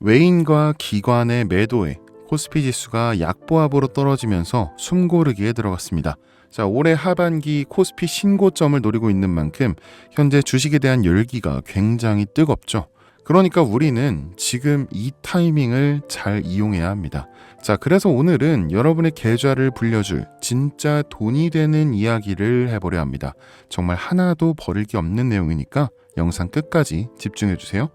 외인과 기관의 매도에 코스피 지수가 약보합으로 떨어지면서 숨고르기에 들어갔습니다. 자, 올해 하반기 코스피 신고점을 노리고 있는 만큼 현재 주식에 대한 열기가 굉장히 뜨겁죠. 그러니까 우리는 지금 이 타이밍을 잘 이용해야 합니다. 자, 그래서 오늘은 여러분의 계좌를 불려줄 진짜 돈이 되는 이야기를 해보려 합니다. 정말 하나도 버릴 게 없는 내용이니까 영상 끝까지 집중해 주세요.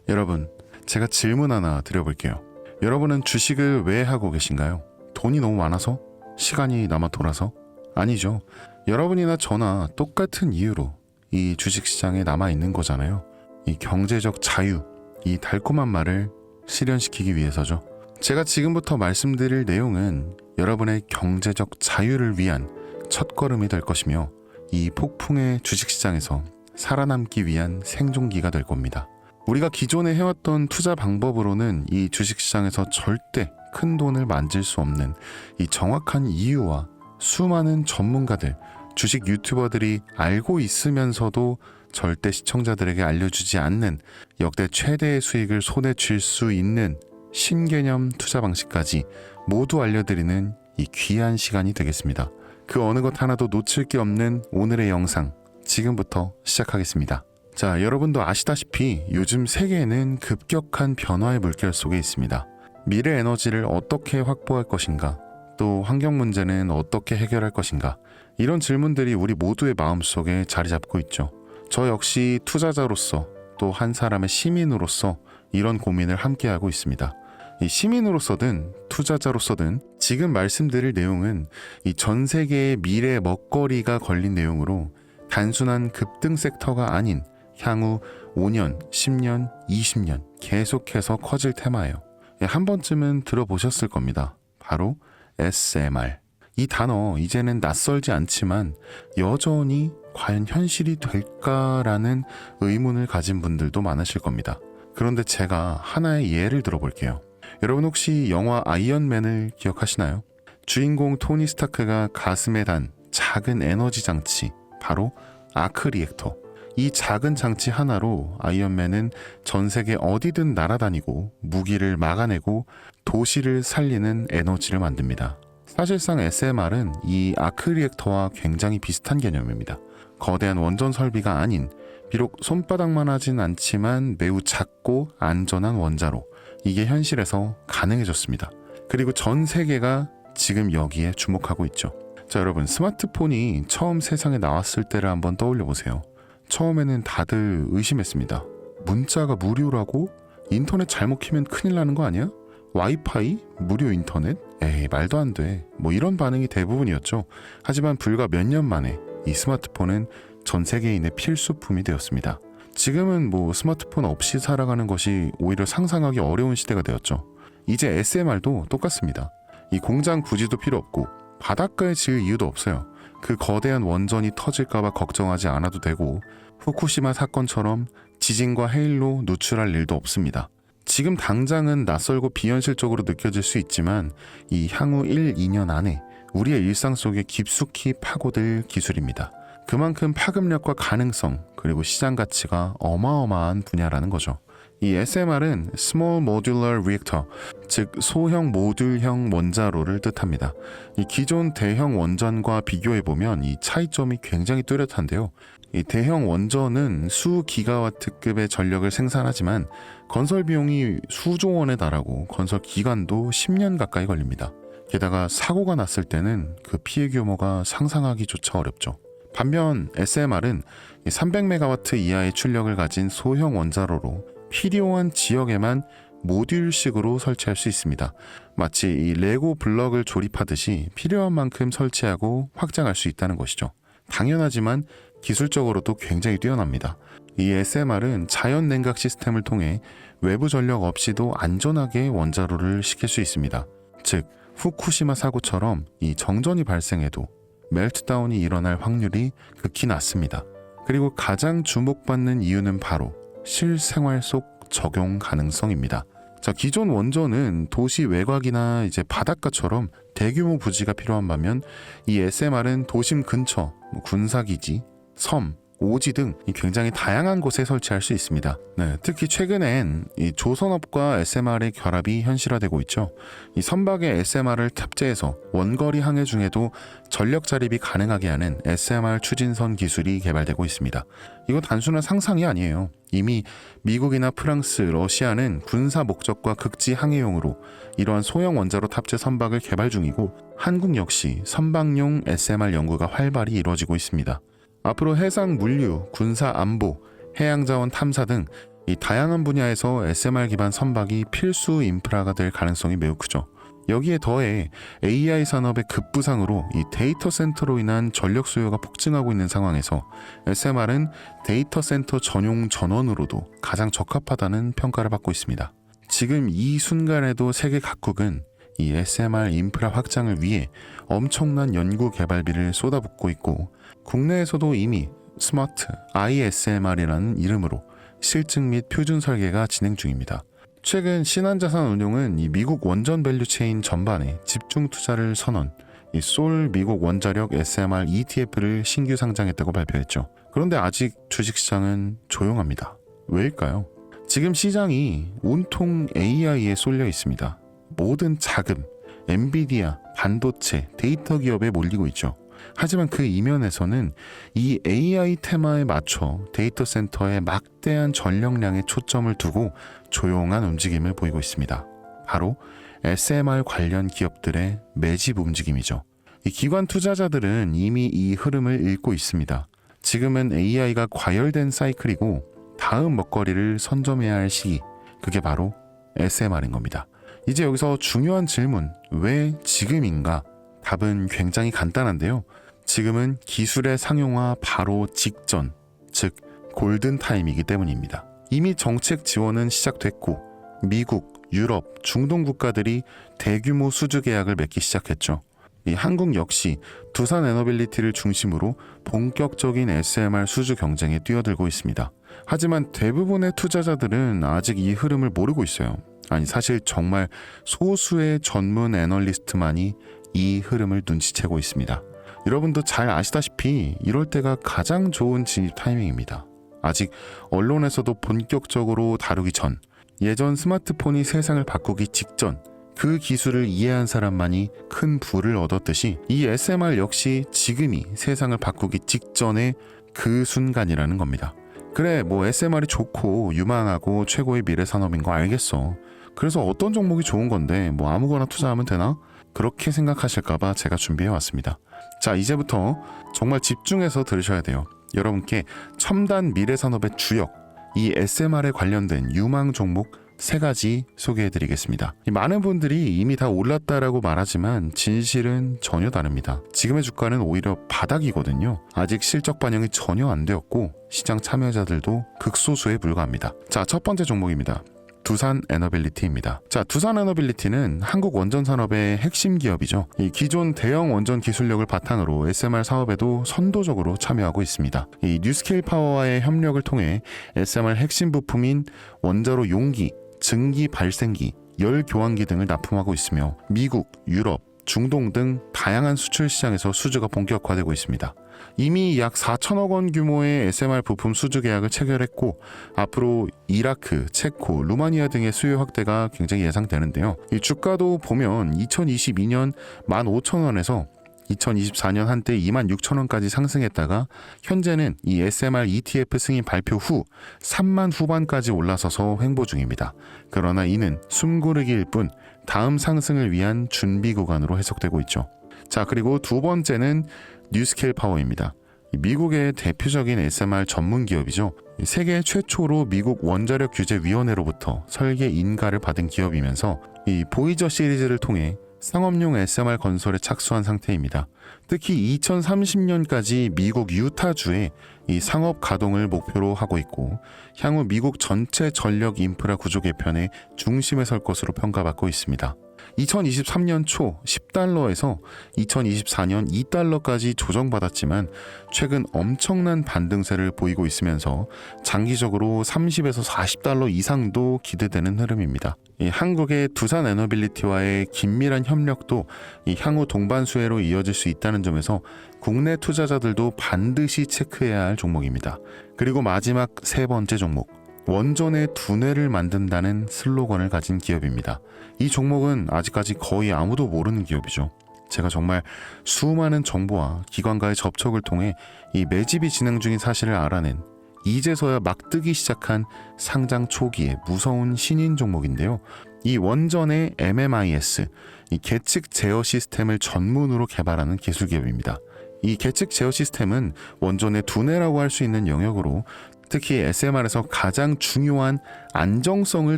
여러분, 제가 질문 하나 드려볼게요. 여러분은 주식을 왜 하고 계신가요? 돈이 너무 많아서? 시간이 남아 돌아서? 아니죠. 여러분이나 저나 똑같은 이유로 이 주식시장에 남아있는 거잖아요. 이 경제적 자유, 이 달콤한 말을 실현시키기 위해서죠. 제가 지금부터 말씀드릴 내용은 여러분의 경제적 자유를 위한 첫걸음이 될 것이며 이 폭풍의 주식시장에서 살아남기 위한 생존기가 될 겁니다. 우리가 기존에 해왔던 투자 방법으로는 이 주식시장에서 절대 큰 돈을 만질 수 없는 이 정확한 이유와 수많은 전문가들, 주식 유튜버들이 알고 있으면서도 절대 시청자들에게 알려주지 않는 역대 최대의 수익을 손에 쥘 수 있는 신개념 투자 방식까지 모두 알려드리는 이 귀한 시간이 되겠습니다. 그 어느 것 하나도 놓칠 게 없는 오늘의 영상, 지금부터 시작하겠습니다. 자, 여러분도 아시다시피 요즘 세계는 급격한 변화의 물결 속에 있습니다. 미래 에너지를 어떻게 확보할 것인가, 또 환경 문제는 어떻게 해결할 것인가, 이런 질문들이 우리 모두의 마음속에 자리 잡고 있죠. 저 역시 투자자로서 또 한 사람의 시민으로서 이런 고민을 함께하고 있습니다. 이 시민으로서든 투자자로서든 지금 말씀드릴 내용은 이 전 세계의 미래 먹거리가 걸린 내용으로 단순한 급등 섹터가 아닌 향후 5년, 10년, 20년 계속해서 커질 테마예요. 한 번쯤은 들어보셨을 겁니다. 바로 SMR. 이 단어 이제는 낯설지 않지만 여전히 과연 현실이 될까라는 의문을 가진 분들도 많으실 겁니다. 그런데 제가 하나의 예를 들어볼게요. 여러분 혹시 영화 아이언맨을 기억하시나요? 주인공 토니 스타크가 가슴에 단 작은 에너지 장치, 바로 아크 리액터. 이 작은 장치 하나로 아이언맨은 전 세계 어디든 날아다니고 무기를 막아내고 도시를 살리는 에너지를 만듭니다. 사실상 SMR은 이 아크 리액터와 굉장히 비슷한 개념입니다. 거대한 원전 설비가 아닌, 비록 손바닥만 하진 않지만 매우 작고 안전한 원자로, 이게 현실에서 가능해졌습니다. 그리고 전 세계가 지금 여기에 주목하고 있죠. 자, 여러분, 스마트폰이 처음 세상에 나왔을 때를 한번 떠올려 보세요. 처음에는 다들 의심했습니다. 문자가 무료라고? 인터넷 잘못 키면 큰일 나는 거 아니야? 와이파이? 무료 인터넷? 에이, 말도 안 돼. 뭐 이런 반응이 대부분이었죠. 하지만 불과 몇 년 만에 이 스마트폰은 전 세계인의 필수품이 되었습니다. 지금은 뭐 스마트폰 없이 살아가는 것이 오히려 상상하기 어려운 시대가 되었죠. 이제 SMR도 똑같습니다. 이 공장 부지도 필요 없고 바닷가에 지을 이유도 없어요. 그 거대한 원전이 터질까봐 걱정하지 않아도 되고 후쿠시마 사건처럼 지진과 해일로 누출할 일도 없습니다. 지금 당장은 낯설고 비현실적으로 느껴질 수 있지만 이 향후 1, 2년 안에 우리의 일상 속에 깊숙이 파고들 기술입니다. 그만큼 파급력과 가능성, 그리고 시장 가치가 어마어마한 분야라는 거죠. 이 SMR은 Small Modular Reactor, 즉 소형 모듈형 원자로를 뜻합니다. 이 기존 대형 원전과 비교해보면 이 차이점이 굉장히 뚜렷한데요. 이 대형 원전은 수 기가와트급의 전력을 생산하지만 건설 비용이 수조 원에 달하고 건설 기간도 10년 가까이 걸립니다. 게다가 사고가 났을 때는 그 피해 규모가 상상하기조차 어렵죠. 반면 SMR은 300메가와트 이하의 출력을 가진 소형 원자로로 필요한 지역에만 모듈식으로 설치할 수 있습니다. 마치 이 레고 블럭을 조립하듯이 필요한 만큼 설치하고 확장할 수 있다는 것이죠. 당연하지만 기술적으로도 굉장히 뛰어납니다. 이 SMR은 자연 냉각 시스템을 통해 외부 전력 없이도 안전하게 원자로를 식힐 수 있습니다. 즉 후쿠시마 사고처럼 이 정전이 발생해도 멜트다운이 일어날 확률이 극히 낮습니다. 그리고 가장 주목받는 이유는 바로 실생활 속 적용 가능성입니다. 자, 기존 원전은 도시 외곽이나 이제 바닷가처럼 대규모 부지가 필요한 반면 이 SMR은 도심 근처, 군사기지, 섬, 오지 등 굉장히 다양한 곳에 설치할 수 있습니다. 네, 특히 최근엔 이 조선업과 SMR의 결합이 현실화되고 있죠. 이 선박에 SMR을 탑재해서 원거리 항해 중에도 전력 자립이 가능하게 하는 SMR 추진선 기술이 개발되고 있습니다. 이거 단순한 상상이 아니에요. 이미 미국이나 프랑스, 러시아는 군사 목적과 극지 항해용으로 이러한 소형 원자로 탑재 선박을 개발 중이고 한국 역시 선박용 SMR 연구가 활발히 이루어지고 있습니다. 앞으로 해상 물류, 군사 안보, 해양자원 탐사 등 이 다양한 분야에서 SMR 기반 선박이 필수 인프라가 될 가능성이 매우 크죠. 여기에 더해 AI 산업의 급부상으로 이 데이터 센터로 인한 전력 수요가 폭증하고 있는 상황에서 SMR은 데이터 센터 전용 전원으로도 가장 적합하다는 평가를 받고 있습니다. 지금 이 순간에도 세계 각국은 이 SMR 인프라 확장을 위해 엄청난 연구 개발비를 쏟아붓고 있고 국내에서도 이미 스마트 ISMR이라는 이름으로 실증 및 표준 설계가 진행 중입니다. 최근 신한자산운용은 이 미국 원전 밸류체인 전반에 집중 투자를 선언, 이 솔 미국 원자력 SMR ETF를 신규 상장했다고 발표했죠. 그런데 아직 주식시장은 조용합니다. 왜일까요? 지금 시장이 온통 AI에 쏠려 있습니다. 모든 자금, 엔비디아, 반도체, 데이터 기업에 몰리고 있죠. 하지만 그 이면에서는 이 AI 테마에 맞춰 데이터 센터에 막대한 전력량에 초점을 두고 조용한 움직임을 보이고 있습니다. 바로 SMR 관련 기업들의 매집 움직임이죠. 이 기관 투자자들은 이미 이 흐름을 읽고 있습니다. 지금은 AI가 과열된 사이클이고 다음 먹거리를 선점해야 할 시기, 그게 바로 SMR인 겁니다. 이제 여기서 중요한 질문, 왜 지금인가? 답은 굉장히 간단한데요. 지금은 기술의 상용화 바로 직전, 즉 골든타임이기 때문입니다. 이미 정책 지원은 시작됐고 미국, 유럽, 중동 국가들이 대규모 수주 계약을 맺기 시작했죠. 이 한국 역시 두산 에너빌리티를 중심으로 본격적인 SMR 수주 경쟁에 뛰어들고 있습니다. 하지만 대부분의 투자자들은 아직 이 흐름을 모르고 있어요. 아니, 사실 정말 소수의 전문 애널리스트만이 이 흐름을 눈치채고 있습니다. 여러분도 잘 아시다시피 이럴 때가 가장 좋은 진입 타이밍입니다. 아직 언론에서도 본격적으로 다루기 전, 예전 스마트폰이 세상을 바꾸기 직전, 그 기술을 이해한 사람만이 큰 부를 얻었듯이 이 SMR 역시 지금이 세상을 바꾸기 직전의 그 순간이라는 겁니다. 그래, 뭐 SMR이 좋고 유망하고 최고의 미래 산업인 거 알겠어. 그래서 어떤 종목이 좋은 건데 뭐 아무거나 투자하면 되나? 그렇게 생각하실까봐 제가 준비해왔습니다. 자, 이제부터 정말 집중해서 들으셔야 돼요. 여러분께 첨단 미래 산업의 주역, 이 SMR에 관련된 유망 종목 3가지 소개해드리겠습니다. 많은 분들이 이미 다 올랐다라고 말하지만 진실은 전혀 다릅니다. 지금의 주가는 오히려 바닥이거든요. 아직 실적 반영이 전혀 안 되었고 시장 참여자들도 극소수에 불과합니다. 자, 첫 번째 종목입니다. 두산 에너빌리티입니다. 자, 두산 에너빌리티는 한국 원전 산업의 핵심 기업이죠. 이 기존 대형 원전 기술력을 바탕으로 SMR 사업에도 선도적으로 참여하고 있습니다. 이 뉴스케일 파워와의 협력을 통해 SMR 핵심 부품인 원자로 용기, 증기 발생기, 열 교환기 등을 납품하고 있으며 미국, 유럽, 중동 등 다양한 수출 시장에서 수주가 본격화되고 있습니다. 이미 약 4천억 원 규모의 SMR 부품 수주 계약을 체결했고 앞으로 이라크, 체코, 루마니아 등의 수요 확대가 굉장히 예상되는데요. 이 주가도 보면 2022년 15,000원에서 2024년 한때 26,000원까지 상승했다가 현재는 이 SMR ETF 승인 발표 후 3만 후반까지 올라서서 횡보 중입니다. 그러나 이는 숨고르기일 뿐 다음 상승을 위한 준비 구간으로 해석되고 있죠. 자, 그리고 두 번째는 뉴스케일 파워입니다. 미국의 대표적인 SMR 전문 기업이죠. 세계 최초로 미국 원자력 규제위원회로부터 설계 인가를 받은 기업이면서 이 보이저 시리즈를 통해 상업용 SMR 건설에 착수한 상태입니다. 특히 2030년까지 미국 유타주에 이 상업 가동을 목표로 하고 있고 향후 미국 전체 전력 인프라 구조 개편의 중심에 설 것으로 평가받고 있습니다. 2023년 초 10달러에서 2024년 2달러까지 조정받았지만 최근 엄청난 반등세를 보이고 있으면서 장기적으로 30에서 40달러 이상도 기대되는 흐름입니다. 이 한국의 두산 에너빌리티와의 긴밀한 협력도 이 향후 동반 수혜로 이어질 수 있다는 점에서 국내 투자자들도 반드시 체크해야 할 종목입니다. 그리고 마지막 세 번째 종목, 원전의 두뇌를 만든다는 슬로건을 가진 기업입니다. 이 종목은 아직까지 거의 아무도 모르는 기업이죠. 제가 정말 수많은 정보와 기관과의 접촉을 통해 이 매집이 진행 중인 사실을 알아낸 이제서야 막 뜨기 시작한 상장 초기의 무서운 신인 종목인데요. 이 원전의 MMIS, 이 계측 제어 시스템을 전문으로 개발하는 기술 기업입니다. 이 계측 제어 시스템은 원전의 두뇌라고 할 수 있는 영역으로 특히 SMR에서 가장 중요한 안정성을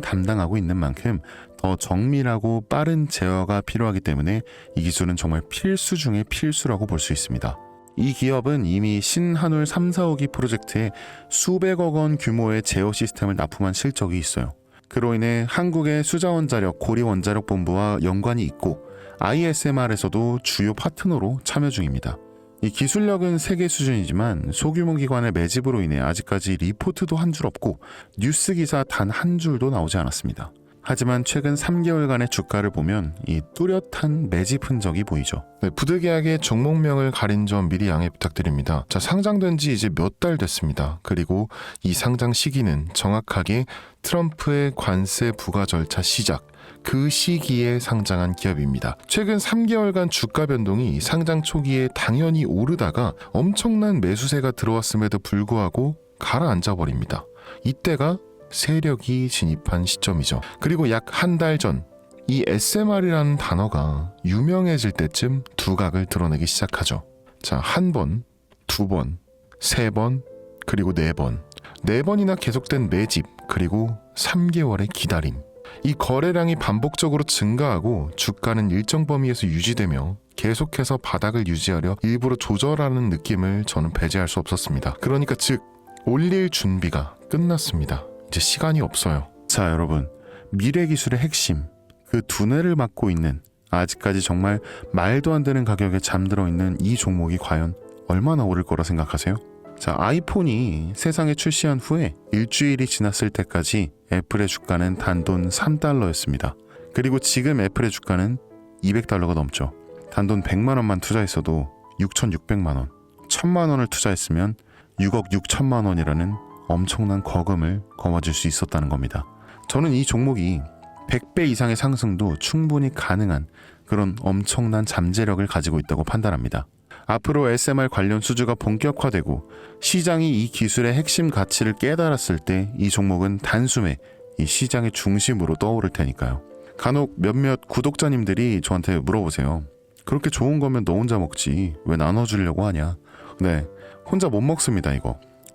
담당하고 있는 만큼 더 정밀하고 빠른 제어가 필요하기 때문에 이 기술은 정말 필수 중의 필수라고 볼 수 있습니다. 이 기업은 이미 신한울 3, 4호기 프로젝트에 수백억 원 규모의 제어 시스템을 납품한 실적이 있어요. 그로 인해 한국의 수자원자력 고리원자력본부와 연관이 있고 ISMR에서도 주요 파트너로 참여 중입니다. 이 기술력은 세계 수준이지만 소규모 기관의 매집으로 인해 아직까지 리포트도 한 줄 없고 뉴스 기사 단 한 줄도 나오지 않았습니다. 하지만 최근 3개월간의 주가를 보면 이 뚜렷한 매집 흔적이 보이죠. 네, 부득이하게 종목명을 가린 점 미리 양해 부탁드립니다. 자, 상장된 지 이제 몇 달 됐습니다. 그리고 이 상장 시기는 정확하게 트럼프의 관세 부과 절차 시작, 그 시기에 상장한 기업입니다. 최근 3개월간 주가 변동이 상장 초기에 당연히 오르다가 엄청난 매수세가 들어왔음에도 불구하고 가라앉아 버립니다. 이때가 세력이 진입한 시점이죠. 그리고 약 한 달 전 이 SMR이라는 단어가 유명해질 때쯤 두각을 드러내기 시작하죠. 자, 한 번, 두 번, 세 번, 그리고 네 번. 네 번이나 계속된 매집, 그리고 3개월의 기다림. 이 거래량이 반복적으로 증가하고 주가는 일정 범위에서 유지되며 계속해서 바닥을 유지하려 일부러 조절하는 느낌을 저는 배제할 수 없었습니다. 그러니까 즉 올릴 준비가 끝났습니다. 이제 시간이 없어요. 자, 여러분, 미래 기술의 핵심, 그 두뇌를 맡고 있는 아직까지 정말 말도 안 되는 가격에 잠들어 있는 이 종목이 과연 얼마나 오를 거라 생각하세요? 자, 아이폰이 세상에 출시한 후에 일주일이 지났을 때까지 애플의 주가는 단돈 3달러였습니다. 그리고 지금 애플의 주가는 200달러가 넘죠. 단돈 100만 원만 투자했어도 6,600만 원, 1,000만 원을 투자했으면 6억 6천만 원이라는 엄청난 거금을 거머쥘 수 있었다는 겁니다. 저는 이 종목이 100배 이상의 상승도 충분히 가능한 그런 엄청난 잠재력을 가지고 있다고 판단합니다. 앞으로 SMR 관련 수주가 본격화되고 시장이 이 기술의 핵심 가치를 깨달았을 때 이 종목은 단숨에 이 시장의 중심으로 떠오를 테니까요. 간혹 몇몇 구독자님들이 저한테 물어보세요. 그렇게 좋은 거면 너 혼자 먹지 왜 나눠주려고 하냐. 네, 혼자 못 먹습니다.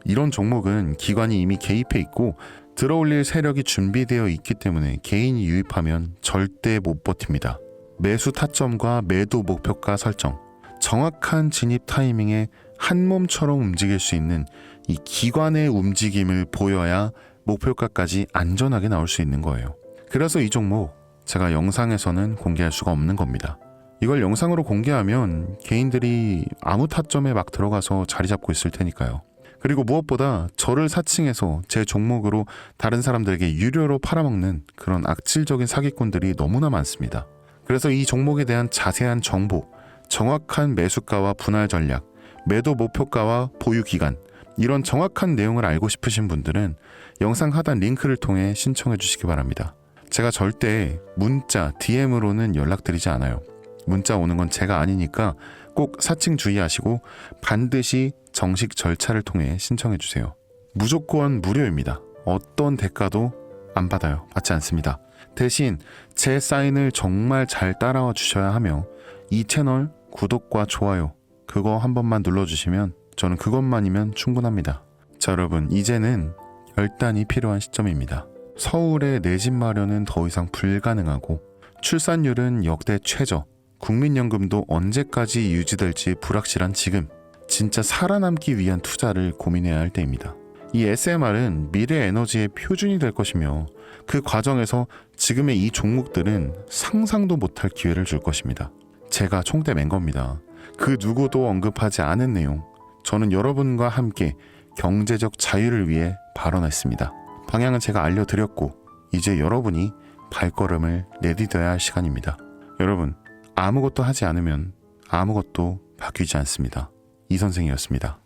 이런 종목은 기관이 이미 개입해 있고 들어올릴 세력이 준비되어 있기 때문에 개인이 유입하면 절대 못 버팁니다. 매수 타점과 매도 목표가 설정, 정확한 진입 타이밍에 한 몸처럼 움직일 수 있는 이 기관의 움직임을 보여야 목표가까지 안전하게 나올 수 있는 거예요. 그래서 이 종목 제가 영상에서는 공개할 수가 없는 겁니다. 이걸 영상으로 공개하면 개인들이 아무 타점에 막 들어가서 자리 잡고 있을 테니까요. 그리고 무엇보다 저를 사칭해서 제 종목으로 다른 사람들에게 유료로 팔아먹는 그런 악질적인 사기꾼들이 너무나 많습니다. 그래서 이 종목에 대한 자세한 정보, 정확한 매수가와 분할 전략, 매도 목표가와 보유 기간, 이런 정확한 내용을 알고 싶으신 분들은 영상 하단 링크를 통해 신청해 주시기 바랍니다. 제가 절대 문자, DM으로는 연락드리지 않아요. 문자 오는 건 제가 아니니까 꼭 사칭 주의하시고 반드시 정식 절차를 통해 신청해 주세요. 무조건 무료입니다. 어떤 대가도 안 받아요. 받지 않습니다. 대신 제 사인을 정말 잘 따라와 주셔야 하며 이 채널 구독과 좋아요 그거 한 번만 눌러주시면 저는 그것만이면 충분합니다. 자, 여러분, 이제는 결단이 필요한 시점입니다. 서울의 내 집 마련은 더 이상 불가능하고 출산율은 역대 최저, 국민연금도 언제까지 유지될지 불확실한 지금, 진짜 살아남기 위한 투자를 고민해야 할 때입니다. 이 SMR은 미래 에너지의 표준이 될 것이며 그 과정에서 지금의 이 종목들은 상상도 못할 기회를 줄 것입니다. 제가 총대 맨 겁니다. 그 누구도 언급하지 않은 내용. 저는 여러분과 함께 경제적 자유를 위해 발언했습니다. 방향은 제가 알려드렸고 이제 여러분이 발걸음을 내디뎌야 할 시간입니다. 여러분, 아무것도 하지 않으면 아무것도 바뀌지 않습니다. 이 선생이었습니다.